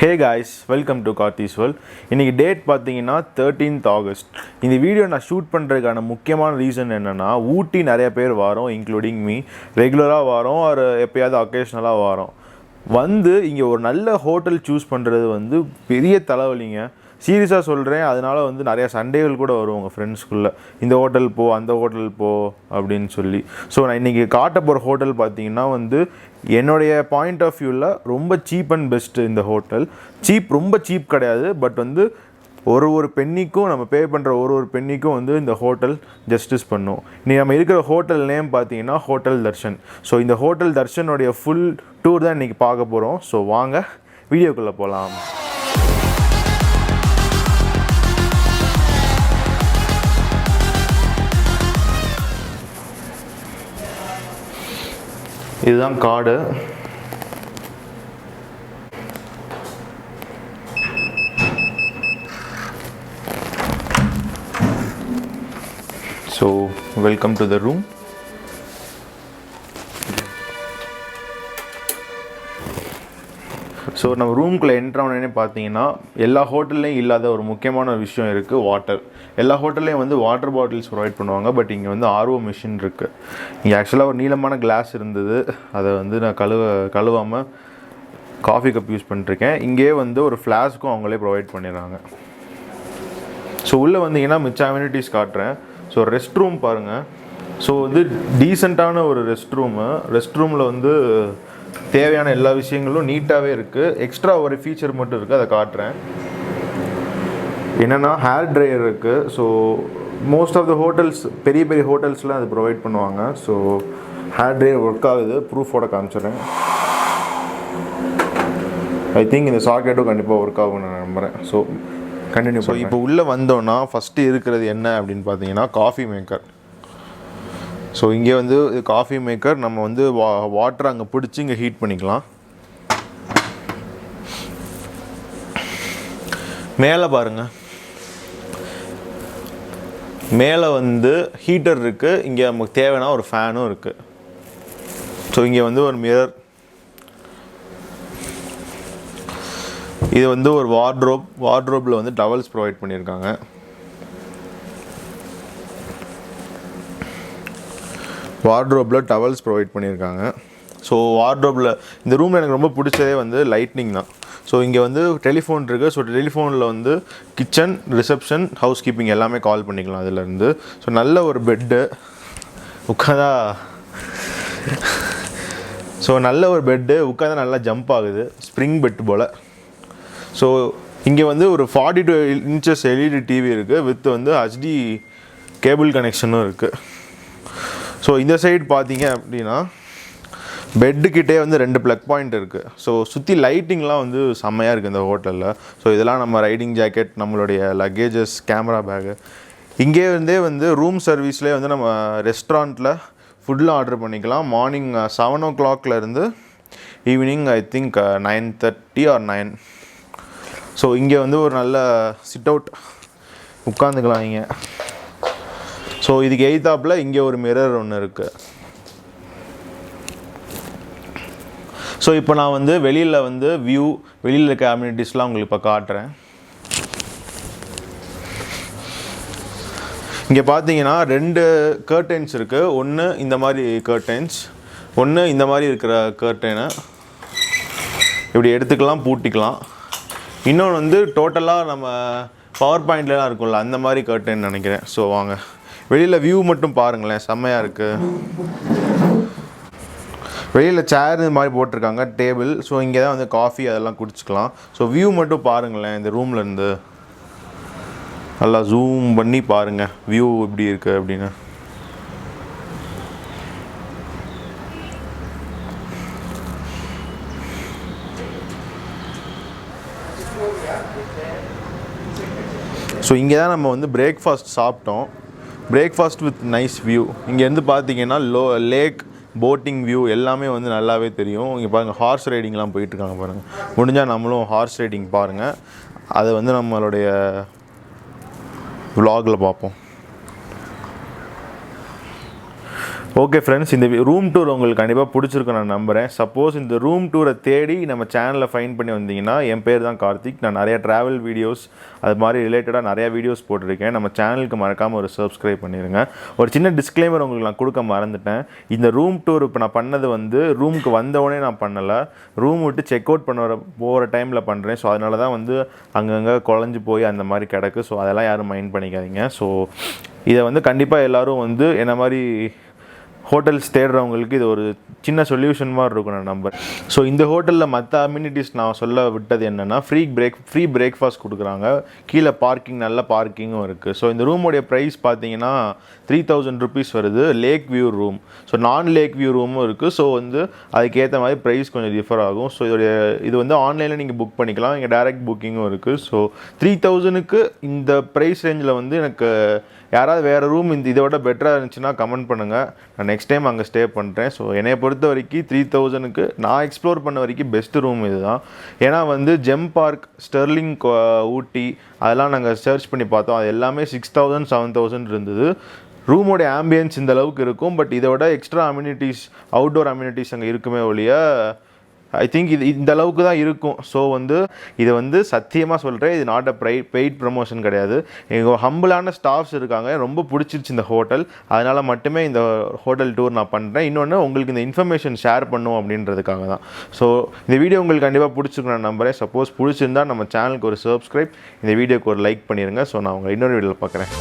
Hey guys, welcome to Karthi's World. இன்னைக்கு date பார்த்தீங்கன்னா 13th August. இந்த வீடியோ நான் ஷூட் பண்ணுறதுக்கான முக்கியமான ரீசன் என்னென்னா ஊட்டி நிறைய பேர் வரோம், இன்க்ளூடிங் மீ. ரெகுலராக வரோம், ஒரு எப்போயாவது அக்கேஷ்னலாக வரோம். வந்து இங்கே ஒரு நல்ல ஹோட்டல் சூஸ் பண்ணுறது வந்து பெரிய தலைவலிங்க. சீரியஸாக சொல்கிறேன். அதனால் வந்து நிறையா சண்டேகள் கூட வரும் உங்கள் ஃப்ரெண்ட்ஸ்குள்ளே, இந்த ஹோட்டல் போ அந்த ஹோட்டல் போ அப்படின்னு சொல்லி. ஸோ நான் இன்றைக்கி காட்ட போகிற ஹோட்டல் பார்த்தீங்கன்னா வந்து என்னுடைய பாயிண்ட் ஆஃப் வியூவில் ரொம்ப சீப் அண்ட் பெஸ்ட்டு. இந்த ஹோட்டல் ரொம்ப சீப் கிடையாது, பட் வந்து ஒரு பென்னிக்கும் நம்ம பே பண்ணுற ஒரு பென்னிக்கும் வந்து இந்த ஹோட்டல் ஜஸ்டிஸ் பண்ணும். நீ நம்ம இருக்கிற ஹோட்டல் நேம் பார்த்தீங்கன்னா ஹோட்டல் தர்ஷன். ஸோ இந்த ஹோட்டல் தர்ஷனுடைய ஃபுல் டூர் தான் இன்றைக்கி பார்க்க போகிறோம். ஸோ வாங்க வீடியோக்குள்ளே போகலாம். இதுதான் card. So welcome to the room. So நம்ம ரூம்குள்ளே என்ட்ரானே பார்த்தீங்கன்னா எல்லா ஹோட்டல்லையும் இல்லாத ஒரு முக்கியமான விஷயம் இருக்குது, வாட்டர். எல்லா ஹோட்டல்லையும் வந்து வாட்டர் பாட்டில்ஸ் ப்ரொவைட் பண்ணுவாங்க, பட் இங்கே வந்து ஆர்ஓ மிஷின் இருக்குது. இங்கே ஆக்சுவலாக ஒரு நீளமான கிளாஸ் இருந்தது, அதை வந்து நான் கழுவாமல் காஃபி கப் யூஸ் பண்ணிட்டுருக்கேன். இங்கேயே வந்து ஒரு ஃப்ளாஸ்க்கும் அவங்களே ப்ரொவைட் பண்ணிடுறாங்க. ஸோ உள்ளே வந்தீங்கன்னா மிச்ச அம்யூனிட்டிஸ் காட்டுறேன். ஸோ ரெஸ்ட் ரூம் பாருங்கள். ஸோ வந்து டீசெண்டான ஒரு ரெஸ்ட் ரூமில் வந்து தேவையான எல்லா விஷயங்களும் நீட்டாகவே இருக்குது. எக்ஸ்ட்ரா ஒரு ஃபீச்சர் மட்டும் இருக்குது, அதை காட்டுறேன். என்னென்னா ஹேர் ட்ரையர் இருக்குது. So most of the hotels, பெரிய ஹோட்டல்ஸ்லாம் அது ப்ரொவைட் பண்ணுவாங்க. ஸோ ஹேர் ட்ரையர் ஒர்க் ஆகுது, ப்ரூஃபோட காமிச்சிடுறேன். ஐ திங்க் இந்த சாக்கெட்டும் கண்டிப்பாக ஒர்க் ஆகும்னு நான் நம்புகிறேன். So continue. ஸோ இப்போ உள்ளே வந்தோன்னா ஃபஸ்ட்டு இருக்கிறது என்ன அப்படின்னு பார்த்தீங்கன்னா காஃபி மேக்கர். ஸோ இங்கே வந்து காஃபி மேக்கர், நம்ம வந்து வாட்டர் அங்கே பிடிச்சி இங்கே ஹீட் பண்ணிக்கலாம். மேலே பாருங்கள், மேலே வந்து ஹீட்டர் இருக்குது. இங்கே நமக்கு தேவைன்னா ஒரு ஃபேனும் இருக்குது. ஸோ இங்கே வந்து ஒரு மிரர். இது வந்து ஒரு வார்ட்ரோப்பில் வந்து டவல்ஸ் ப்ரொவைட் பண்ணியிருக்காங்க. ஸோ வார்ட்ரோப்பில் இந்த ரூமில் எனக்கு ரொம்ப பிடிச்சதே வந்து லைட்னிங் தான். ஸோ இங்கே வந்து டெலிஃபோன் இருக்குது. ஸோ டெலிஃபோனில் வந்து கிச்சன், ரிசப்ஷன், ஹவுஸ் கீப்பிங் எல்லாமே கால் பண்ணிக்கலாம் அதிலேருந்து. ஸோ நல்ல ஒரு பெட்டு உட்காந்தா நல்லா ஜம்ப் ஆகுது, ஸ்ப்ரிங் பெட் போல். ஸோ இங்கே வந்து ஒரு 42 inches எல்இடி டிவி இருக்குது, வித் வந்து ஹெச்டி கேபிள் கனெக்ஷனும் இருக்குது. ஸோ இந்த சைடு பார்த்தீங்க அப்படின்னா பெட்டுக்கிட்டே வந்து 2 ப்ளக் பாயிண்ட் இருக்குது. ஸோ சுற்றி லைட்டிங்லாம் வந்து செம்மையாக இருக்குது இந்த ஹோட்டலில். ஸோ இதெல்லாம் நம்ம ரைடிங் ஜாக்கெட், நம்மளுடைய லக்கேஜஸ், கேமரா பேகு. இங்கே இருந்தே வந்து ரூம் சர்வீஸ்லேயே வந்து நம்ம ரெஸ்டாரண்ட்டில் ஃபுட்லாம் ஆர்டர் பண்ணிக்கலாம். மார்னிங் 7 o'clock இருந்து evening I think 9:30 or 9. So இங்கே வந்து ஒரு நல்ல சிட் அவுட் உட்காந்துக்கலாம் இங்கே. ஸோ இதுக்கு எய்தாப்பில் இங்கே ஒரு மிரர் ஒன்று இருக்குது. ஸோ இப்போ நான் வந்து வெளியில் வந்து வெளியில் இருக்க அம்யூனிட்டிஸ்லாம் உங்களுக்கு இப்போ காட்டுறேன். இங்கே பார்த்தீங்கன்னா 2 கர்டைன்ஸ் இருக்குது. ஒன்று இந்த மாதிரி கர்டைன்ஸ், ஒன்று இந்த மாதிரி இருக்கிற கர்டைனை இப்படி எடுத்துக்கலாம், பூட்டிக்கலாம். இன்னொன்று வந்து டோட்டலாக நம்ம பவர் பாயிண்ட்லாம் இருக்கும்ல, அந்த மாதிரி கர்டைன் நினைக்கிறேன். ஸோ வாங்க வெளியில் வியூ மட்டும் பாருங்களேன், செம்மையாக இருக்குது. வெளியில் சேர் இது மாதிரி போட்டிருக்காங்க, டேபிள். ஸோ இங்கே தான் வந்து காஃபி அதெல்லாம் குடிச்சிக்கலாம். ஸோ வியூ மட்டும் பாருங்களேன், இந்த ரூம்லேருந்து நல்லா ஜூம் பண்ணி பாருங்கள் வியூ எப்படி இருக்குது அப்படின்னு. ஸோ இங்கே தான் நம்ம வந்து பிரேக்ஃபாஸ்ட் சாப்பிட்டோம். Breakfast with nice view. இங்கேருந்து பார்த்தீங்கன்னா லேக், போட்டிங் வியூ எல்லாமே வந்து நல்லாவே தெரியும். இங்கே பாருங்கள், ஹார்ஸ் ரைடிங்லாம் போயிட்டுருக்காங்க பாருங்கள். முடிஞ்சால் நம்மளும் ஹார்ஸ் ரைடிங் பாருங்கள், அதை வந்து நம்மளுடைய vlogல பார்ப்போம். ஓகே ஃப்ரெண்ட்ஸ், இந்த ரூம் டூர் உங்களுக்கு கண்டிப்பாக பிடிச்சிருக்கும் நான் நம்புகிறேன். சப்போஸ் இந்த ரூம் டூரை தேடி நம்ம சேனலில் ஃபைண்ட் பண்ணி வந்தீங்கன்னா, என் பேர் தான் கார்த்திக். நான் நிறையா ட்ராவல் வீடியோஸ் அது மாதிரி ரிலேட்டடாக நிறையா வீடியோஸ் போட்டிருக்கேன். நம்ம சேனலுக்கு மறக்காமல் ஒரு சப்ஸ்கிரைப் பண்ணிடுங்க. ஒரு சின்ன டிஸ்க்ளைமர் உங்களுக்கு நான் கொடுக்க மறந்துட்டேன். இந்த ரூம் டூர் இப்போ நான் பண்ணது வந்து ரூமுக்கு வந்தவொடனே நான் பண்ணலை, ரூம் விட்டு செக் அவுட் போகிற டைமில் பண்ணுறேன். ஸோ அதனால தான் வந்து அங்கங்கே குழஞ்சி போய் அந்த மாதிரி கிடக்கு. ஸோ அதெல்லாம் யாரும் மைண்ட் பண்ணிக்காதீங்க. ஸோ இதை வந்து கண்டிப்பாக எல்லோரும் வந்து என்ன மாதிரி ஹோட்டல்ஸ் தேடுறவங்களுக்கு இது ஒரு சின்ன சொல்யூஷன் மாதிரி இருக்கும் நான் நம்பர். ஸோ இந்த ஹோட்டலில் மற்ற அம்யூனிட்டிஸ் நான் சொல்ல விட்டது என்னென்னா, ஃப்ரீ பிரேக்ஃபாஸ்ட் கொடுக்குறாங்க, கீழே பார்க்கிங் நல்ல பார்க்கிங்கும் இருக்குது. ஸோ இந்த ரூமோடைய ப்ரைஸ் பார்த்தீங்கன்னா 3000 rupees வருது, லேக் வியூ ரூம். ஸோ நான் லேக் வியூ ரூமும் இருக்குது. ஸோ வந்து அதுக்கேற்ற மாதிரி ப்ரைஸ் கொஞ்சம் டிஃபர் ஆகும். ஸோ இது வந்து ஆன்லைனில் நீங்கள் புக் பண்ணிக்கலாம், இங்கே டைரக்ட் புக்கிங்கும் இருக்குது. ஸோ 3000க்கு இந்த ப்ரைஸ் ரேஞ்சில் வந்து எனக்கு யாராவது வேறு ரூம் இதோட பெட்டராக இருந்துச்சுன்னா கமெண்ட் பண்ணுங்கள், நான் நெக்ஸ்ட் டைம் அங்கே ஸ்டே பண்ணுறேன். ஸோ என்னை பொறுத்த வரைக்கும் 3000க்கு நான் எக்ஸ்ப்ளோர் பண்ண வரைக்கும் பெஸ்ட்டு ரூம் இது தான். ஏன்னா வந்து ஜெம் பார்க், ஸ்டெர்லிங், ஊட்டி அதெல்லாம் நாங்கள் சர்ச் பண்ணி பார்த்தோம். அது எல்லாமே 6000 7000 இருந்தது. ரூமோடைய ஆம்பியன்ஸ் இந்த அளவுக்கு இருக்கும். பட் இதோட எக்ஸ்ட்ரா அம்யூனிட்டிஸ், அவுட்டோர் அம்யூனிட்டிஸ் அங்கே இருக்குமே ஒழிய ஐ திங்க் இது இந்த அளவுக்கு தான் இருக்கும். ஸோ வந்து இதை வந்து சத்தியமாக சொல்கிறேன், இது நாட் அ பெய்ட் ப்ரமோஷன் கிடையாது. எங்கள் ஹம்பிளான ஸ்டாஃப்ஸ் இருக்காங்க, ரொம்ப பிடிச்சிருச்சு இந்த ஹோட்டல், அதனால் மட்டுமே இந்த ஹோட்டல் டூர் நான் பண்ணுறேன். இன்னொன்று உங்களுக்கு இந்த இன்ஃபர்மேஷன் ஷேர் பண்ணும் அப்படின்றதுக்காக தான். ஸோ இந்த வீடியோ உங்களுக்கு கண்டிப்பாக பிடிச்சிருக்கு நான் நம்புகிறேன். சப்போஸ் பிடிச்சிருந்தால் நம்ம சேனலுக்கு ஒரு சப்ஸ்கிரைப், இந்த வீடியோக்கு ஒரு லைக் பண்ணிடுங்க. ஸோ நான் உங்களை இன்னொரு வீடியோவில் பார்க்குறேன்.